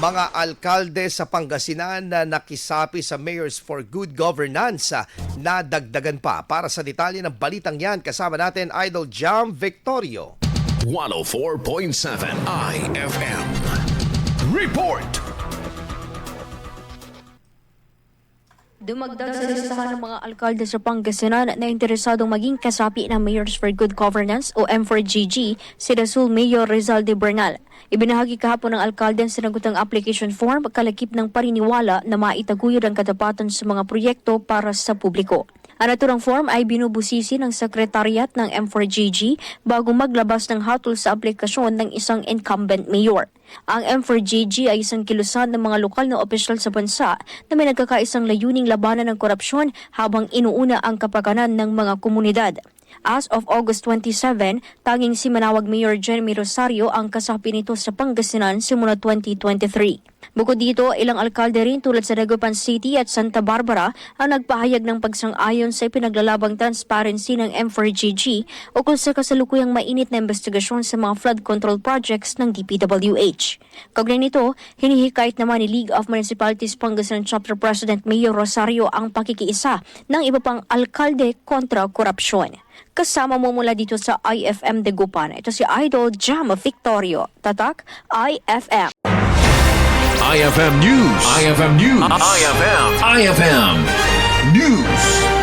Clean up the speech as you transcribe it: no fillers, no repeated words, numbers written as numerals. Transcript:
Mga alkalde sa Pangasinan na nakisapi sa Mayors for Good Governance nadagdagan pa. Para sa detalye ng balitang yan, kasama natin Idol Jam Victorio. 104.7 IFM Report. Dumagdag sa listahan ng mga alkalde sa Pangasinan na interesadong maging kasapi ng Mayors for Good Governance o M4GG si Rasul Mayor Rizal de Bernal. Ibinahagi kahapon ng alkalde ang sinagutang application form kalakip ng paniniwala na maitaguyod ang katapatan sa mga proyekto para sa publiko. Ang naturang form ay binubusisi ng sekretariat ng M4GG bago maglabas ng hatol sa aplikasyon ng isang incumbent mayor. Ang M4GG ay isang kilusan ng mga lokal na opisyal sa bansa na may nagkakaisang layuning labanan ng korupsyon habang inuuna ang kapakanan ng mga komunidad. As of August 27, tanging si Manawag Mayor Jeremy Rosario ang kasapi nito sa Pangasinan simula 2023. Bukod dito, ilang alkalde rin tulad sa Dagupan City at Santa Barbara ang nagpahayag ng pagsang-ayon sa ipinaglalabang transparency ng M4GG ukol sa kasalukuyang mainit na investigasyon sa mga flood control projects ng DPWH. Kaugnay nito, hinihikayat naman ni League of Municipalities Pangasinan Chapter President Mayor Rosario ang pakikiisa ng iba pang alkalde kontra korupsyon. Kasama mo mula dito sa IFM Dagupan. Ito si Idol Jam Victorio. Tatak IFM. IFM News. IFM News. IFM News.